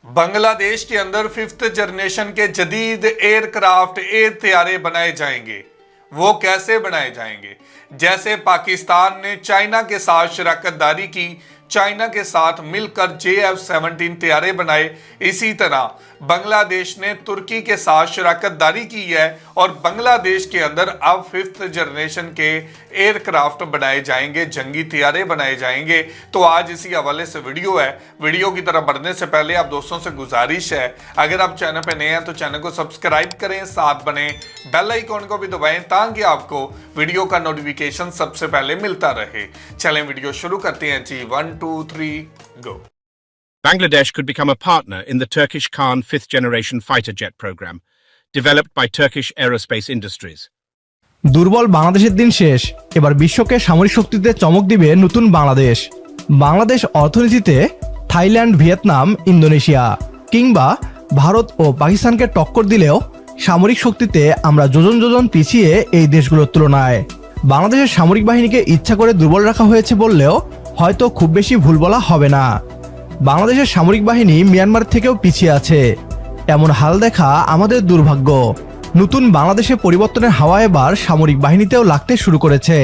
बांग्लादेश के अंदर fifth generation के जदीद एयरक्राफ्ट एयर तैयारे बनाए जाएंगे। वो कैसे बनाए जाएंगे? जैसे पाकिस्तान ने चाइना के साथ शराकतदारी की, चाइना के साथ मिलकर JF-17 तैयारे बनाए, इसी तरह बांग्लादेश ने तुर्की के साथ शराकतदारी की है और बांग्लादेश के अंदर अब फिफ्थ जनरेशन के एयरक्राफ्ट बनाए जाएंगे, जंगी तैयारे बनाए जाएंगे। तो आज इसी हवाले से वीडियो है। वीडियो की तरफ बढ़ने से पहले आप दोस्तों से गुजारिश है, अगर आप चैनल पे नए हैं तो चैनल को सब्सक्राइब करें, साथ बने बेल आइकॉन को भी दबाएं ताकि आपको वीडियो का नोटिफिकेशन सबसे पहले मिलता रहे। चलें वीडियो शुरू करते हैं जी। 1 2 3 गो। Bangladesh could become a partner in the Turkish Khan fifth-generation fighter jet program, developed by Turkish aerospace industries. দুর্বল বাংলাদেশের দিন শেষ। এবার বিশ্বকে সামরিক শক্তিতে চমক দিবে নতুন বাংলাদেশ। বাংলাদেশ অর্থনীতিতে থাইল্যান্ড, ভিয়েতনাম, ইন্দোনেশিয়া কিংবা ভারত ও পাকিস্তানকে টক্কর দিলেও সামরিক শক্তিতে আমরা যোজন যোজন পিছিয়ে এই দেশগুলোর তুলনায়। বাংলাদেশের সামরিক বাহিনীকে ইচ্ছা করে দুর্বল রাখা হয়েছে বললেও হয়তো খুব বেশি ভুল বলা হবে না। বাংলাদেশের সামরিক বাহিনী মিয়ানমার থেকেও পিছিয়ে আছে। এমন হাল দেখা আমাদের দুর্ভাগ্য। নতুন বাংলাদেশে পরিবর্তনের হাওয়া এবার সামরিক বাহিনীতেও লাগতে শুরু করেছে।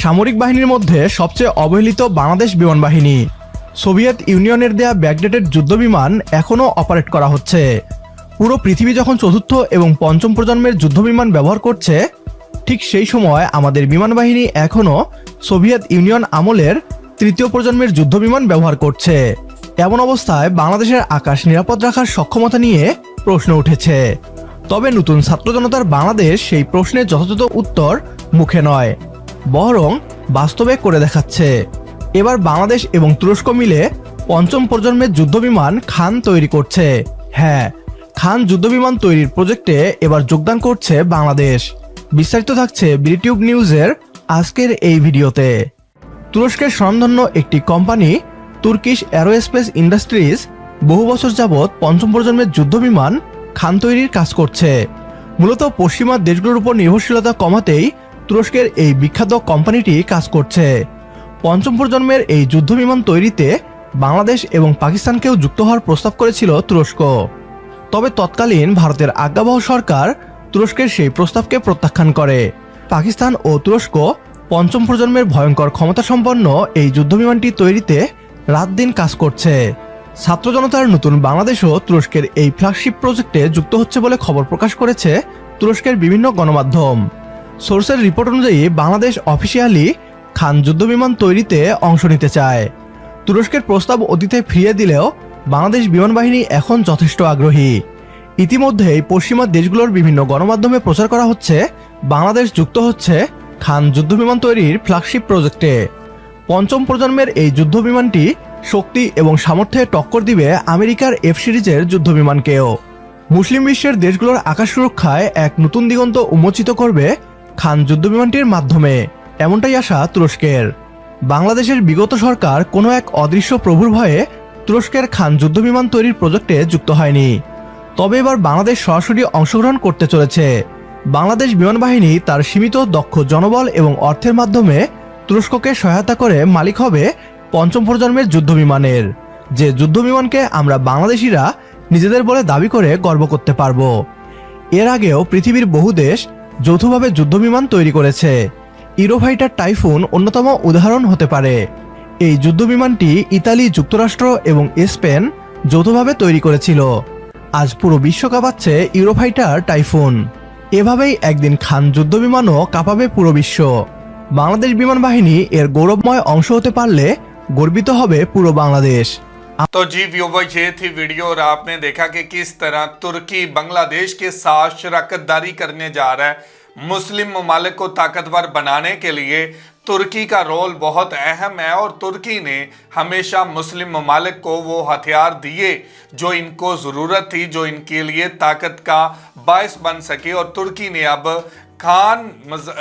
সামরিক বাহিনীর মধ্যে সবচেয়ে অবহেলিত বাংলাদেশ বিমান বাহিনী। সোভিয়েত ইউনিয়নের দেয়া ব্যাকডেটেড যুদ্ধবিমান এখনও অপারেট করা হচ্ছে। পুরো পৃথিবী যখন চতুর্থ এবং পঞ্চম প্রজন্মের যুদ্ধবিমান ব্যবহার করছে, ঠিক সেই সময় আমাদের বিমান বাহিনী এখনও সোভিয়েত ইউনিয়ন আমলের তৃতীয় প্রজন্মের যুদ্ধবিমান ব্যবহার করছে। এমন অবস্থায় বাংলাদেশের আকাশ নিরাপদ রাখার সক্ষমতা নিয়ে প্রশ্ন উঠেছে। তবে নতুন ছাত্র জনতার বাংলাদেশ সেই প্রশ্নের যথাযথ উত্তর মুখে নয়, বরং বাস্তবে করে দেখাচ্ছে। এবার বাংলাদেশ এবং তুরস্ক মিলে পঞ্চম প্রজন্মের যুদ্ধবিমান খান তৈরি করছে। হ্যাঁ, খান যুদ্ধবিমান তৈরির প্রজেক্টে এবার যোগদান করছে বাংলাদেশ। বিস্তারিত থাকছে বিটিউব নিউজের আজকের এই ভিডিওতে। তুরস্কের স্বনামধন্য একটি কোম্পানি তুর্কিশ অ্যারোস্পেস ইন্ডাস্ট্রিজ বহু বছর যাবৎ পঞ্চম প্রজন্মের যুদ্ধবিমান খান তৈরির কাজ করছে। মূলত পশ্চিমা দেশগুলোর উপর নির্ভরশীলতা কমাতেই তুরস্কের এই বিখ্যাত কোম্পানিটি কাজ করছে। পঞ্চম প্রজন্মের এই যুদ্ধবিমান তৈরিতে বাংলাদেশ এবং পাকিস্তানকেও যুক্ত হওয়ার প্রস্তাব করেছিল তুরস্ক। তবে তৎকালীন ভারতের আজ্ঞাবহ সরকার তুরস্কের সেই প্রস্তাবকে প্রত্যাখ্যান করে। পাকিস্তান ও তুরস্ক পঞ্চম প্রজন্মের ভয়ঙ্কর ক্ষমতাসম্পন্ন এই যুদ্ধবিমানটি তৈরিতে রাত দিন কাজ করছে। ছাত্র জনতার নতুন বাংলাদেশও তুরস্কের এই ফ্ল্যাগশিপ প্রজেক্টে যুক্ত হচ্ছে বলে খবর প্রকাশ করেছে তুরস্কের বিভিন্ন গণমাধ্যম। সোর্সের রিপোর্ট অনুযায়ী বাংলাদেশ অফিসিয়ালি খান যুদ্ধবিমান তৈরিতে অংশ নিতে চায়। তুরস্কের প্রস্তাব অতীতে ফিরিয়ে দিলেও বাংলাদেশ বিমান বাহিনী এখন যথেষ্ট আগ্রহী। ইতিমধ্যেই পশ্চিমা দেশগুলোর বিভিন্ন গণমাধ্যমে প্রচার করা হচ্ছে বাংলাদেশ যুক্ত হচ্ছে খান যুদ্ধবিমান তৈরির ফ্ল্যাগশিপ প্রজেক্টে। পঞ্চম প্রজন্মের এই যুদ্ধবিমানটি শক্তি এবং সামর্থ্যে টক্কর দিবে আমেরিকার F সিরিজের যুদ্ধবিমানকেও। মুসলিম বিশ্বের দেশগুলোর আকাশ সুরক্ষায় এক নতুন দিগন্ত উন্মোচিত করবে খান যুদ্ধবিমানটির মাধ্যমে, এমনটাই আশা তুরস্কের। বাংলাদেশের বিগত সরকার কোনো এক অদৃশ্য প্রভুর ভয়ে তুরস্কের খান যুদ্ধবিমান তৈরির প্রজেক্টে যুক্ত হয়নি। তবে এবার বাংলাদেশ সরাসরি অংশগ্রহণ করতে চলেছে। বাংলাদেশ বিমান বাহিনী তার সীমিত দক্ষ জনবল এবং অর্থের মাধ্যমে তুরস্ককে সহায়তা করে মালিক হবে পঞ্চম প্রজন্মের যুদ্ধবিমানের, যে যুদ্ধবিমানকে আমরা বাংলাদেশিরা নিজেদের বলে দাবি করে গর্ব করতে পারব। এর আগেও পৃথিবীর বহু দেশ যৌথভাবে যুদ্ধবিমান তৈরি করেছে। ইউরোফাইটার টাইফুন অন্যতম উদাহরণ হতে পারে। এই যুদ্ধবিমানটি ইতালি, যুক্তরাষ্ট্র এবং স্পেন যৌথভাবে তৈরি করেছিল। আজ পুরো বিশ্ব কাঁপাচ্ছে ইউরোফাইটার টাইফুন। এভাবেই একদিন খান যুদ্ধবিমানও কাঁপাবে পুরো বিশ্ব। বাংলাদেশ বিমান বাহিনী এর গৌরবময় অংশ হতে পারলে গর্বিত হবে পুরো বাংলাদেশ। तो जी व्यूवर, ये थी वीडियो और आपने देखा कि किस तरह तुर्की बांग्लादेश के साथ शराकतदारी करने जा रहा है। मुस्लिम ममालिक को ताकतवर बनाने के लिए तुर्की का रोल बहुत अहम है और तुर्की ने हमेशा मुस्लिम ममालिक को वो हथियार दिए जो इनको ज़रूरत थी, जो इनके लिए ताकत का बायस बन सके। और तुर्की ने अब खान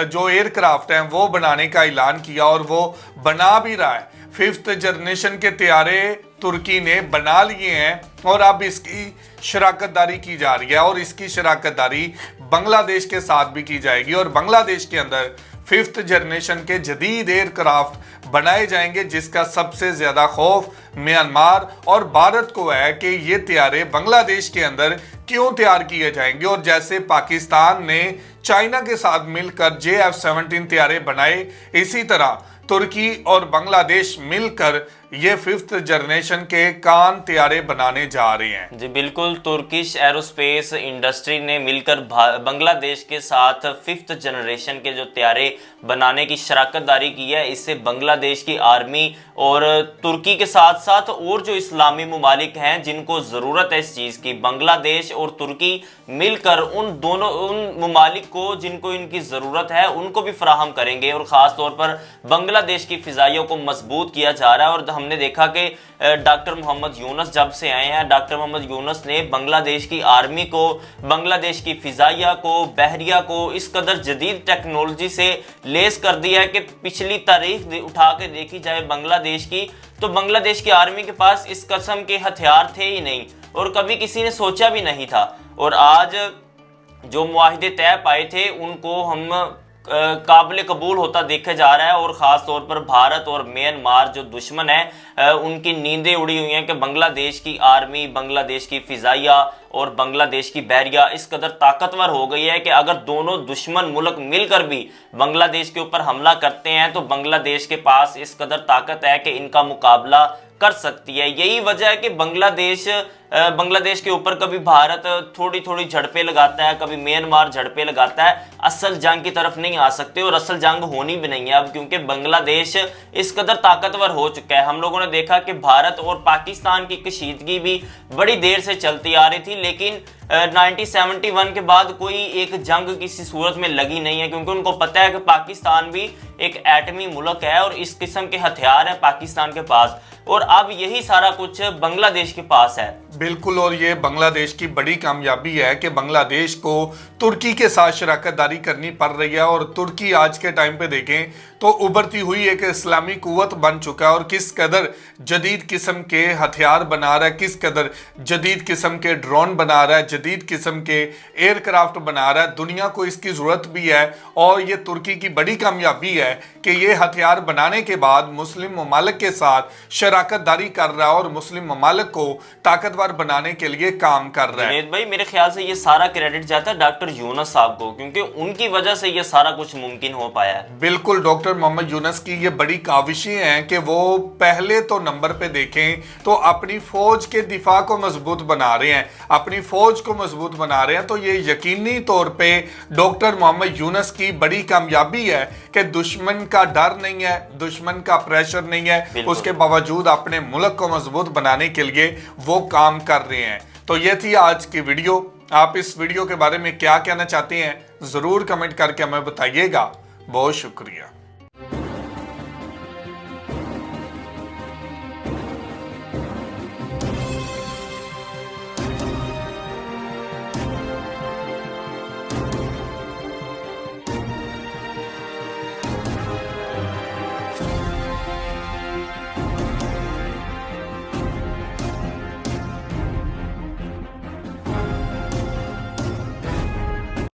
जो एयरक्राफ्ट हैं वो बनाने का ऐलान किया और वो बना भी रहा है। फिफ्थ जनरेशन के तैयारे तुर्की ने बना लिए हैं और अब इसकी शराकतदारी की जा रही है और इसकी शराकतदारी बांग्लादेश के साथ भी की जाएगी। और बांग्लादेश के अंदर 5th जनरेशन के जदीद एयरक्राफ्ट बनाए जाएंगे, जिसका सबसे ज्यादा खौफ म्यांमार और भारत को है कि ये तैयारे बांग्लादेश के अंदर क्यों तैयार किए जाएंगे। और जैसे पाकिस्तान ने चाइना के साथ मिलकर JF-17 तैयारे बनाए, इसी तरह तुर्की और बांग्लादेश मिलकर ये 5th जनरेशन के कान तैयारे बनाने जा रहे हैं। जी बिल्कुल, तुर्किश एरोस्पेस इंडस्ट्री ने मिलकर बांग्लादेश के साथ 5th जनरेशन के जो तैयारे बनाने की शराकतदारी की है। इससे बांग्लादेश की आर्मी और तुर्की के साथ साथ और जो इस्लामी ममालिक हैं जिनको ज़रूरत है इस चीज़ की, बांग्लादेश और तुर्की मिलकर उन ममालिक को जिनको इनकी ज़रूरत है उनको भी फराहम करेंगे। और ख़ास तौर पर बांग्लादेश की फ़िज़ाइयों को मजबूत किया जा रहा है। और हमने देखा कि डॉक्टर मोहम्मद यूनुस जब से आए हैं, डॉक्टर मोहम्मद यूनुस ने बांग्लादेश की आर्मी को, बांग्लादेश की फिजाइया को, बहरिया को इस कदर जदीद टेक्नोलॉजी से लेस कर दिया है कि पिछली तारीख उठा के देखी जाए बांग्लादेश की, तो बांग्लादेश की आर्मी के पास इस किस्म के हथियार थे ही नहीं और कभी किसी ने सोचा भी नहीं था। और आज जो मुआहिदे तय पाए थे उनको हम काबिल कबूल होता देखा जा रहा है। और ख़ास तौर पर भारत और म्यांमार जो दुश्मन है उनकी नींदें उड़ी हुई हैं कि बांग्लादेश की आर्मी, बांग्लादेश की फ़िज़ाइया और बांग्लादेश की बहरिया इस कदर ताकतवर हो गई है कि अगर दोनों दुश्मन मुल्क मिलकर भी बांग्लादेश के ऊपर हमला करते हैं तो बांग्लादेश के पास इस कदर ताकत है कि इनका मुकाबला कर सकती है। यही वजह है कि बांग्लादेश के ऊपर कभी भारत थोड़ी थोड़ी झड़पें लगाता है, कभी म्यांमार झड़पें लगाता है, असल जंग की तरफ नहीं आ सकते और असल जंग होनी भी नहीं है अब, क्योंकि बांग्लादेश इस कदर ताकतवर हो चुका है। हम लोगों ने देखा कि भारत और पाकिस्तान की कशीदगी भी बड़ी देर से चलती आ रही थी, लेकिन 1971 के बाद कोई एक जंग किसी सूरत में लगी नहीं है, क्योंकि उनको पता है कि पाकिस्तान भी एक एटमी मुल्क है और इस किस्म के हथियार हैं पाकिस्तान के पास, और अब यही सारा कुछ बांग्लादेश के पास है। बिल्कुल, और ये बांग्लादेश की बड़ी कामयाबी है कि बांग्लादेश को तुर्की के साथ शराकतदारी करनी पड़ रही है। और तुर्की आज के टाइम पे देखें तो उभरती हुई एक इस्लामी कुव्वत बन चुका है और किस कदर जदीद किस्म के हथियार बना रहा है, किस कदर जदीद किस्म के ड्रोन बना रहा है, जदीद किस्म के एयरक्राफ्ट बना रहा है। दुनिया को इसकी ज़रूरत भी है और ये तुर्की की बड़ी कामयाबी है कि ये हथियार बनाने के बाद मुस्लिम ममालिक के साथ शराकतदारी कर रहा है और मुस्लिम ममालिक को ताकतवर बनाने के लिए काम कर रहा है। भाई मेरे ख्याल से ये सारा क्रेडिट जाता है डॉक्टर यूनुस साहब को, क्योंकि उनकी वजह से ये सारा कुछ मुमकिन हो पाया है। बिल्कुल, डॉक्टर मोहम्मद यूनुस की ये बड़ी काविशें हैं कि वो पहले तो नंबर पे देखें तो अपनी फौज के दिफा को मजबूत बना रहे हैं, अपनी फौज को मजबूत बना रहे हैं। तो ये यकीनी तौर पे डॉक्टर मोहम्मद यूनुस की बड़ी कामयाबी है कि दुश्मन का डर नहीं है, दुश्मन का प्रेशर नहीं है, उसके बावजूद अपने मुल्क को मजबूत बनाने के लिए वो काम कर रहे हैं। तो ये थी आज की वीडियो। आप इस वीडियो के बारे में क्या कहना चाहते हैं जरूर कमेंट करके हमें बताइएगा। बहुत शुक्रिया।